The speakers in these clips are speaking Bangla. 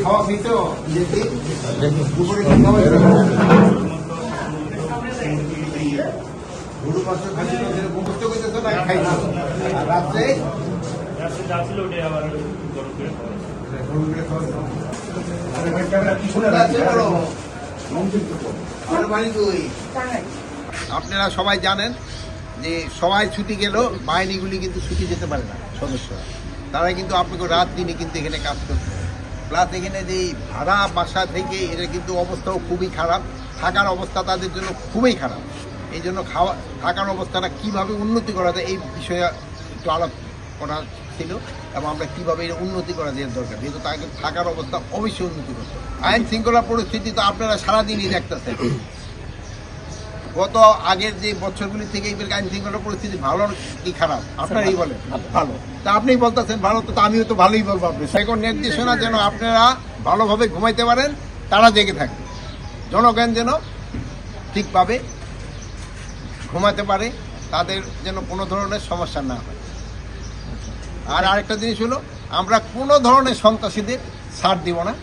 খাওয়া দিত গরু মাছ খাচ্ছিল যেরকম করতে করতে না খাই না রাত্রে আপনারা সবাই জানেন যে সবাই ছুটি গেল, বাহিনীগুলি কিন্তু ছুটি যেতে পারে না সদস্যরা, তারা কিন্তু আপনাকে রাত দিনে কিন্তু এখানে কাজ করছে। প্লাস এখানে যে ভাড়া বাসা থেকে এটা কিন্তু অবস্থাও খুবই খারাপ, থাকার অবস্থা তাদের জন্য খুবই খারাপ। এই জন্য থাকার অবস্থাটা কীভাবে উন্নতি করা যায় এই বিষয়ে একটু আলাপ করা ছিল, এবং আমরা কীভাবে এটা উন্নতি করা যায় দরকার, যেহেতু তাকে থাকার অবস্থা অবশ্যই উন্নতি করতে। আইন শৃঙ্খলা পরিস্থিতি তো আপনারা সারাদিনই দেখতেছেন, গত আগের যে বছরগুলি থেকে এই আইন শৃঙ্খলা পরিস্থিতি ভালো কি খারাপ আপনারাই বলেন। ভালো, তা আপনিই বলতেছেন ভালো, তো আমিও তো ভালোই বলবো। আপনি এখন নির্দেশনা যেন আপনারা ভালোভাবে ঘুমাইতে পারেন, তারা জেগে থাকবে, জনগণ যেন ঠিকভাবে ঘুমাতে পারে, তাদের যেন কোনো ধরনের সমস্যা না হয়। আর আরেকটা জিনিস হলো, আমরা কোনো ধরনের সন্ত্রাসীদের ছাড় দিব না,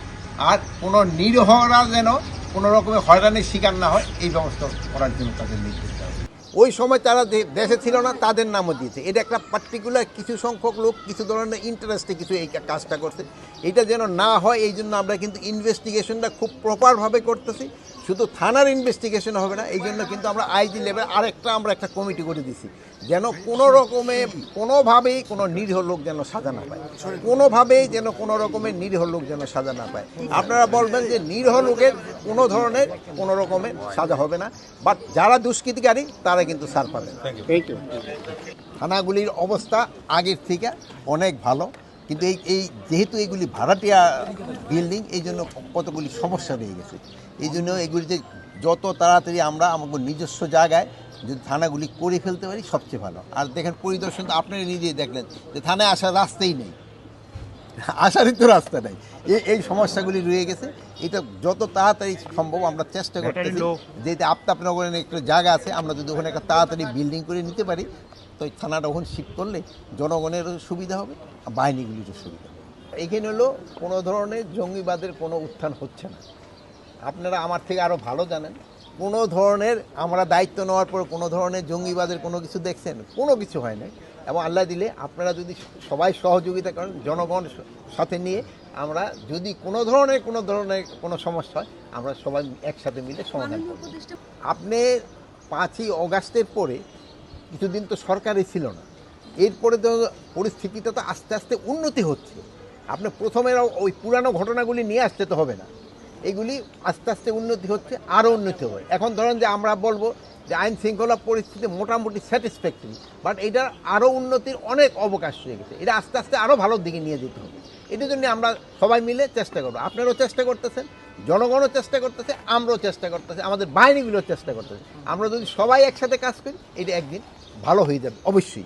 আর কোনো নিরীহরা যেন কোনো রকমের হয়রানির শিকার না হয় এই ব্যবস্থা করার জন্য তাদের নির্দেশ দেওয়া। ওই সময় তারা দেশে ছিল না, তাদের নামও দিয়েছে। এটা একটা পার্টিকুলার কিছু সংখ্যক লোক কিছু ধরনের ইন্টারেস্টে কিছু এই কাজটা করছে, এটা যেন না হয় এই জন্য আমরা কিন্তু ইনভেস্টিগেশনটা খুব প্রপারভাবে করতেছি। শুধু থানার ইনভেস্টিগেশন হবে না, এই জন্য কিন্তু আমরা আইজি লেভেল আমরা একটা কমিটি করে দিছি, যেন কোনো রকমে কোনোভাবেই কোনো নিরীহ লোক যেন সাজা না পায়, কোনোভাবেই যেন কোনো রকমের নিরীহ লোক যেন সাজা না পায়। আপনারা বলবেন যে নিরীহ লোকের কোনো ধরনের কোনো রকমের সাজা হবে না, বাট যারা দুষ্কৃতিকারী তারা কিন্তু ছাড় পাবে। থানাগুলির অবস্থা আগের থেকে অনেক ভালো, কিন্তু এই যেহেতু এইগুলি ভাড়াটিয়া বিল্ডিং, এই জন্য কতগুলি সমস্যা রয়ে গেছে। এই জন্য এগুলিতে যত তাড়াতাড়ি আমরা আমাদের নিজস্ব জায়গায় যদি থানাগুলি করে ফেলতে পারি সবচেয়ে ভালো। আর দেখেন পরিদর্শন তো আপনারা নিজেই দেখলেন যে থানায় আসার রাস্তাই নেই, আসারই তো রাস্তা নেই। এই সমস্যাগুলি রয়ে গেছে, এটা যত তাড়াতাড়ি সম্ভব আমরা চেষ্টা করতেছি, যেহেতু আফতাবনগরের একটা জায়গা আছে, আমরা যদি ওখানে একটা তাড়াতাড়ি বিল্ডিং করে নিতে পারি, তো থানাটা ওখানে শিফট করলে জনগণেরও সুবিধা হবে, বাহিনীগুলিরও সুবিধা হবে। এখানে হলো কোনো ধরনের জঙ্গিবাদের কোনো উত্থান হচ্ছে না। আপনারা আমার থেকে আরও ভালো জানেন, কোনো ধরনের আমরা দায়িত্ব নেওয়ার পর কোনো ধরনের জঙ্গিবাদের কোনো কিছু দেখছেন, কোনো কিছু হয় নাই। এবং আল্লাহ দিলে আপনারা যদি সবাই সহযোগিতা করেন, জনগণ সাথে নিয়ে আমরা যদি কোনো ধরনের কোনো সমস্যা হয়, আমরা সবাই একসাথে মিলে সমাধান করব। আপনি 5ই অগাস্টের পরে কিছুদিন তো সরকারই ছিল না, এরপরে তো পরিস্থিতিটা তো আস্তে আস্তে উন্নতি হচ্ছে। আপনি প্রথমে ওই পুরানো ঘটনাগুলি নিয়ে আসতে তো হবে না, এগুলি আস্তে আস্তে উন্নতি হচ্ছে, আরও উন্নতি হবে। এখন ধরেন যে আমরা বলবো যে আইন শৃঙ্খলা পরিস্থিতি মোটামুটি স্যাটিসফ্যাক্টরি, বাট এটার আরও উন্নতির অনেক অবকাশ রয়ে গেছে, এটা আস্তে আস্তে আরও ভালোর দিকে নিয়ে যেতে হবে। এটার জন্য আমরা সবাই মিলে চেষ্টা করবো, আপনারাও চেষ্টা করতেছেন, জনগণও চেষ্টা করতেছে, আমরাও চেষ্টা করতেছি, আমাদের বাহিনীগুলোও চেষ্টা করতেছে। আমরা যদি সবাই একসাথে কাজ করি, এটা একদিন ভালো হয়ে যাবে অবশ্যই।